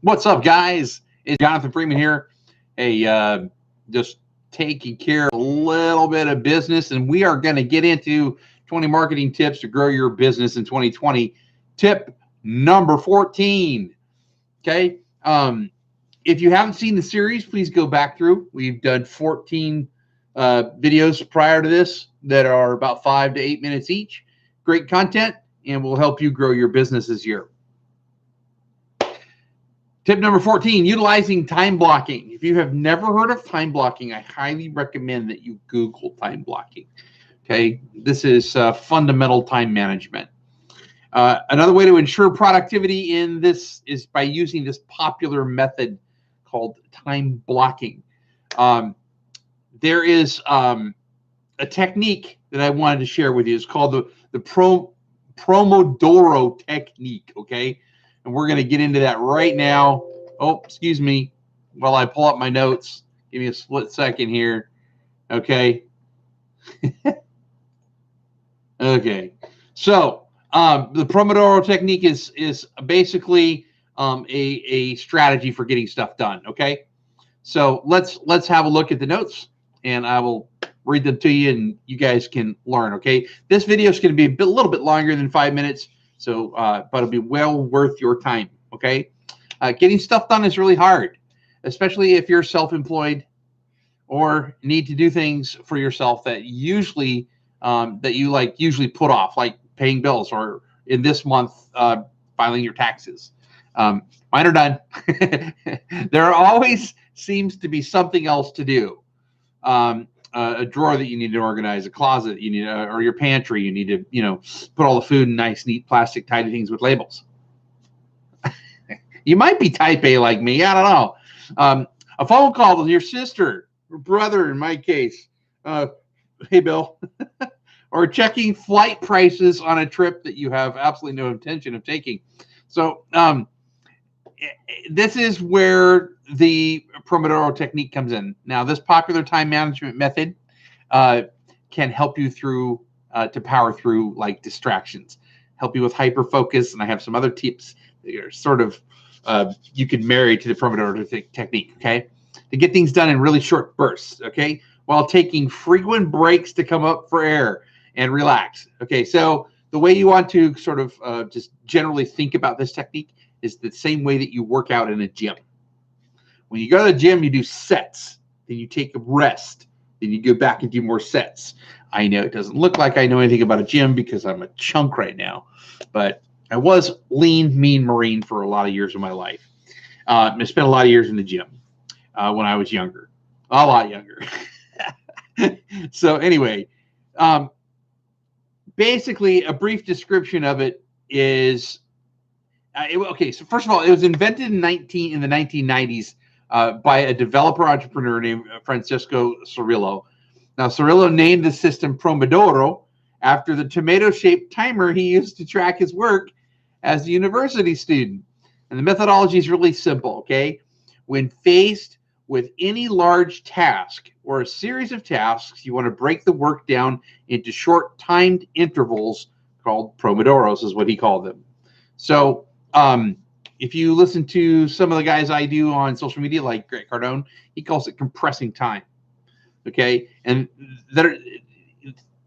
What's up, guys? It's Jonathan Freeman here. Hey, just taking care of a little bit of business, and we are going to get into 20 marketing tips to grow your business in 2020. Tip number 14. Okay. If you haven't seen the series, please go back through. We've done 14 videos prior to this that are about 5 to 8 minutes each. Great content, and will help you grow your business this year. Tip number 14, utilizing time blocking. If you have never heard of time blocking, I highly recommend that you Google time blocking. Okay, this is fundamental time management. Another way to ensure productivity in this is by using this popular method called time blocking. There is a technique that I wanted to share with you. It's called the Pomodoro technique, okay? And we're going to get into that right now. Oh, excuse me, while I pull up my notes. Give me a split second here. Okay. Okay. So the Pomodoro technique is basically a strategy for getting stuff done. Okay. So let's have a look at the notes, and I will read them to you, and you guys can learn. Okay. This video is going to be a little bit longer than 5 minutes. So, but it'll be well worth your time, okay? Getting stuff done is really hard, especially if you're self-employed or need to do things for yourself that usually usually put off, like paying bills, or in this month filing your taxes. Mine are done. There always seems to be something else to do. A drawer that you need to organize, a closet you need, or your pantry, you need to, put all the food in nice, neat, plastic, tidy things with labels. You might be type A like me. I don't know. A phone call with your sister or brother, in my case. Hey, Bill. Or checking flight prices on a trip that you have absolutely no intention of taking. So this is where the Pomodoro technique comes in. Now, this popular time management method can help you through to power through like distractions, help you with hyper focus, and I have some other tips that are sort of you can marry to the Pomodoro technique. Okay, to get things done in really short bursts. Okay, while taking frequent breaks to come up for air and relax. Okay, so the way you want to sort of just generally think about this technique is the same way that you work out in a gym. When you go to the gym, you do sets, then you take a rest, then you go back and do more sets. I know it doesn't look like I know anything about a gym because I'm a chunk right now, but I was lean, mean Marine for a lot of years of my life. I spent a lot of years in the gym when I was younger, a lot younger. So anyway, basically a brief description of it is, okay, so first of all, it was invented in the 1990s by a developer entrepreneur named Francisco Cirillo. Now, Cirillo named the system Pomodoro after the tomato-shaped timer he used to track his work as a university student. And the methodology is really simple, okay? When faced with any large task or a series of tasks, you want to break the work down into short timed intervals called Pomodoros, is what he called them. So, if you listen to some of the guys I do on social media, like Grant Cardone, he calls it compressing time. Okay, and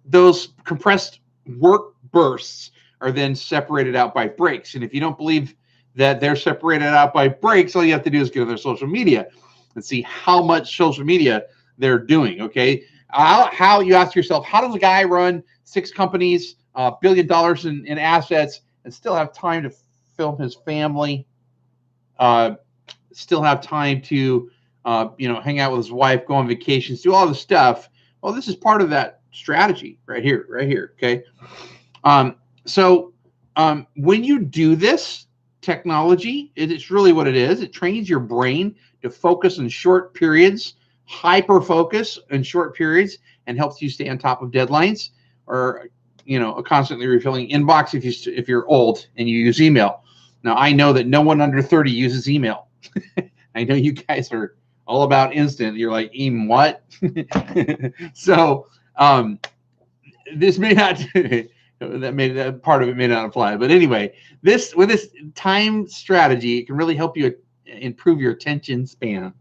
those compressed work bursts are then separated out by breaks. And if you don't believe that they're separated out by breaks, all you have to do is go to their social media and see how much social media they're doing. Okay, how you ask yourself, how does a guy run 6 companies, $1 billion in assets, and still have time to film his family, still have time to hang out with his wife, go on vacations, do all the stuff? Well, this is part of that strategy right here. Okay. So when you do this technology, it's really what it is. It trains your brain to focus in short periods, hyper focus in short periods, and helps you stay on top of deadlines, or a constantly refilling inbox if you're old and you use email. Now, I know that no one under 30 uses email. I know you guys are all about instant. You're like, what? So this may not, that part of it may not apply. But anyway, with this time strategy, it can really help you improve your attention span.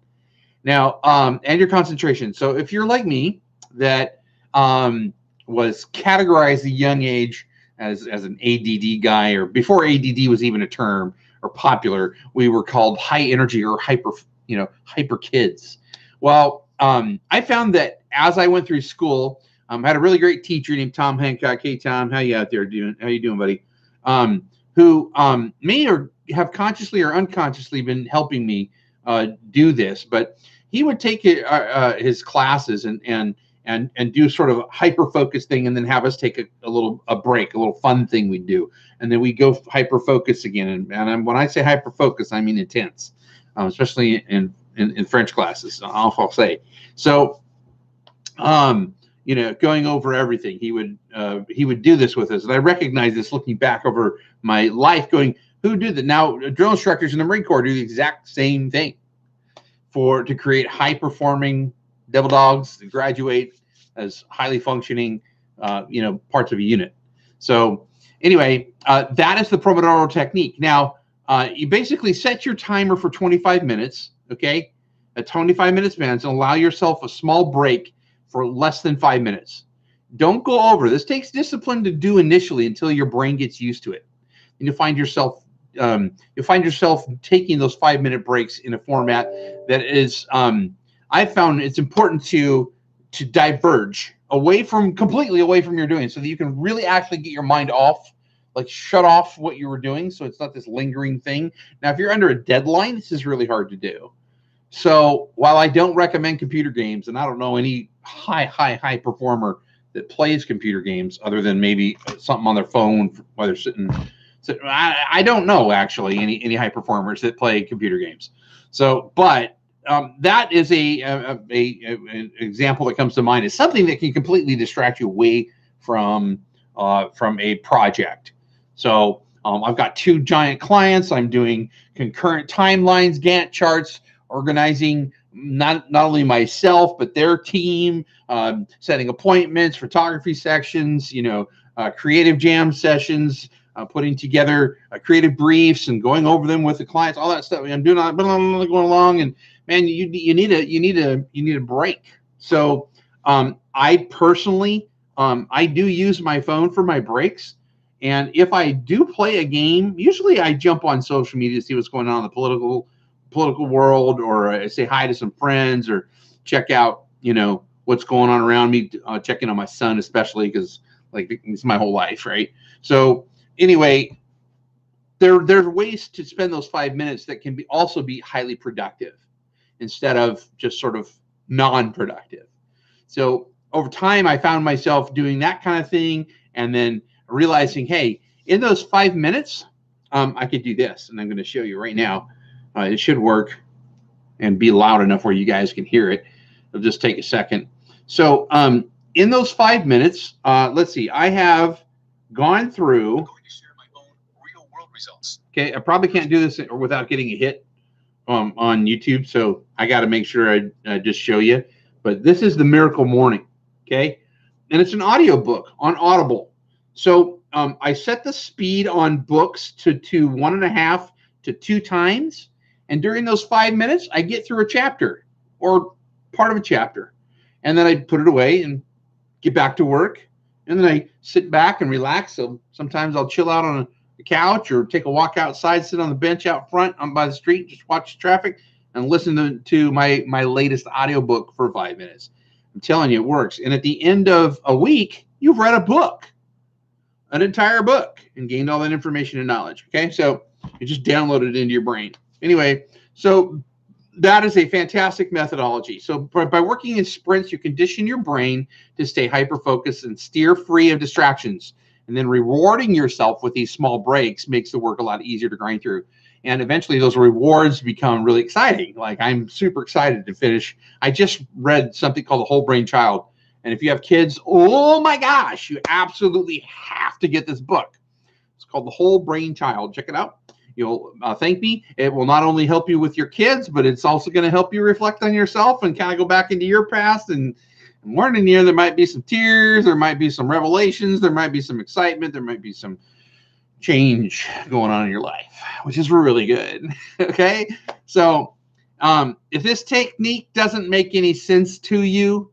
Now, and your concentration. So if you're like me, that was categorized at a young age as an ADD guy, or before ADD was even a term or popular, we were called high energy or hyper kids. Well, I found that as I went through school, had a really great teacher named Tom Hancock. Hey, Tom, how you out there doing? How you doing, buddy? Who may or have consciously or unconsciously been helping me do this, but he would take his classes and do sort of a hyper focus thing, and then have us take a break, a little fun thing we do, and then we go hyper focus again. And when I say hyper focus, I mean intense, especially in French classes. I'll say so. Going over everything, he would do this with us, and I recognize this looking back over my life, going, who did that? Now, drill instructors in the Marine Corps do the exact same thing to create high performing devil dogs to graduate as highly functioning, parts of a unit. So anyway, that is the Pomodoro technique. Now, you basically set your timer for 25 minutes, okay? A 25-minute span, and allow yourself a small break for less than 5 minutes. Don't go over. This takes discipline to do initially until your brain gets used to it. And you'll find yourself taking those 5-minute breaks in a format that is, I found it's important to diverge completely away from your doing, so that you can really actually get your mind off, like shut off what you were doing, so it's not this lingering thing. Now, if you're under a deadline, this is really hard to do. So while I don't recommend computer games, and I don't know any high performer that plays computer games other than maybe something on their phone while they're sitting. I don't know actually any high performers that play computer games. So, but that is an example that comes to mind is something that can completely distract you away from a project. So I've got 2 giant clients. I'm doing concurrent timelines, Gantt charts, organizing not only myself but their team, setting appointments, photography sections, creative jam sessions, putting together creative briefs and going over them with the clients, all that stuff. I'm doing all going along, and man, you need a break. So I personally I do use my phone for my breaks, and if I do play a game, usually I jump on social media to see what's going on in the political world, or say hi to some friends, or check out what's going on around me, checking on my son especially, because like it's my whole life, right? So anyway, there's ways to spend those 5 minutes that can also be highly productive instead of just sort of non-productive. So over time, I found myself doing that kind of thing, and then realizing, hey, in those 5 minutes, I could do this, and I'm going to show you right now. It should work and be loud enough where you guys can hear it. It'll just take a second. So in those 5 minutes, let's see, I have gone through. I'm going to share my own real world results. Okay, I probably can't do this without getting a hit on YouTube, so I got to make sure I just show you. But this is the Miracle Morning, okay? And it's an audio book on Audible. So I set the speed on books to 1.5 to 2 times. And during those 5 minutes, I get through a chapter or part of a chapter. And then I put it away and get back to work. And then I sit back and relax. So sometimes I'll chill out on the couch or take a walk outside, sit on the bench out front by the street, just watch traffic and listen to my latest audiobook for 5 minutes. I'm telling you, it works. And at the end of a week, you've read a book, an entire book, and gained all that information and knowledge. Okay, so you just download it into your brain. Anyway, so that is a fantastic methodology. So by working in sprints, you condition your brain to stay hyper-focused and steer free of distractions. And then rewarding yourself with these small breaks makes the work a lot easier to grind through. And eventually those rewards become really exciting. Like I'm super excited to finish. I just read something called The Whole Brain Child. And if you have kids, oh my gosh, you absolutely have to get this book. It's called The Whole Brain Child. Check it out. You'll thank me. It will not only help you with your kids, but it's also going to help you reflect on yourself and kind of go back into your past and learning here. There might be some tears. There might be some revelations. There might be some excitement. There might be some change going on in your life, which is really good. Okay. So if this technique doesn't make any sense to you,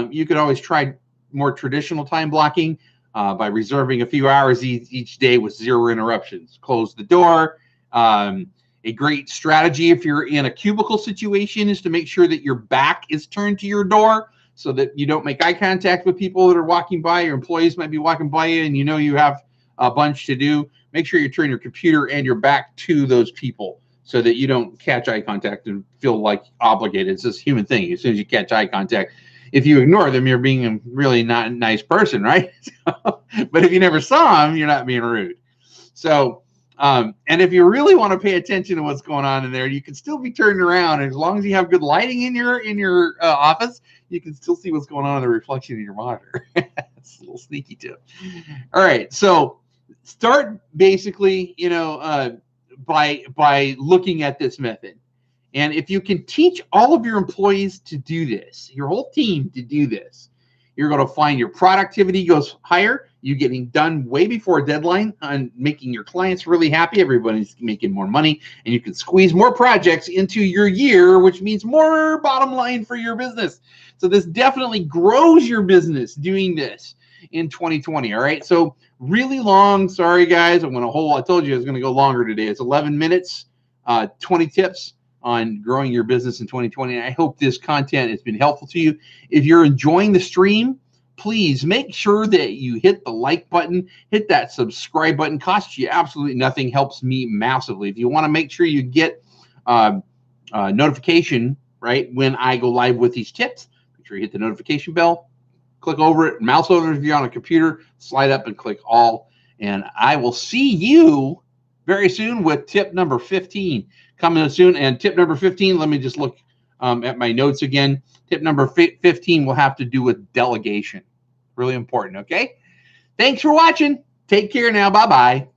you could always try more traditional time blocking by reserving a few hours each day with 0 interruptions. Close the door. A great strategy if you're in a cubicle situation is to make sure that your back is turned to your door so that you don't make eye contact with people that are walking by. Your employees might be walking by you and you know you have a bunch to do. Make sure you turn your computer and your back to those people so that you don't catch eye contact and feel like obligated. It's this human thing. As soon as you catch eye contact, if you ignore them, you're being a really not nice person, right? But if you never saw them, you're not being rude. So, and if you really want to pay attention to what's going on in there, you can still be turned around. And as long as you have good lighting in your office, you can still see what's going on in the reflection in your monitor. It's a little sneaky tip. All right, so start basically, by looking at this method. And if you can teach all of your employees to do this, your whole team to do this, you're going to find your productivity goes higher. You're getting done way before a deadline on making your clients really happy. Everybody's making more money, and you can squeeze more projects into your year, which means more bottom line for your business. So this definitely grows your business doing this in 2020. All right. So really long. Sorry, guys. I told you I was going to go longer today. It's 11 minutes, 20 tips on growing your business in 2020. And I hope this content has been helpful to you. If you're enjoying the stream, please make sure that you hit the like button, hit that subscribe button. Costs you absolutely nothing, helps me massively. If you want to make sure you get notification, right, when I go live with these tips, make sure you hit the notification bell, click over it, mouse over if you're on a computer, slide up and click all. And I will see you very soon with tip number 15 coming soon. And tip number 15, let me just look at my notes again. Tip number 15 will have to do with delegation. Really important, okay? Thanks for watching. Take care now. Bye-bye.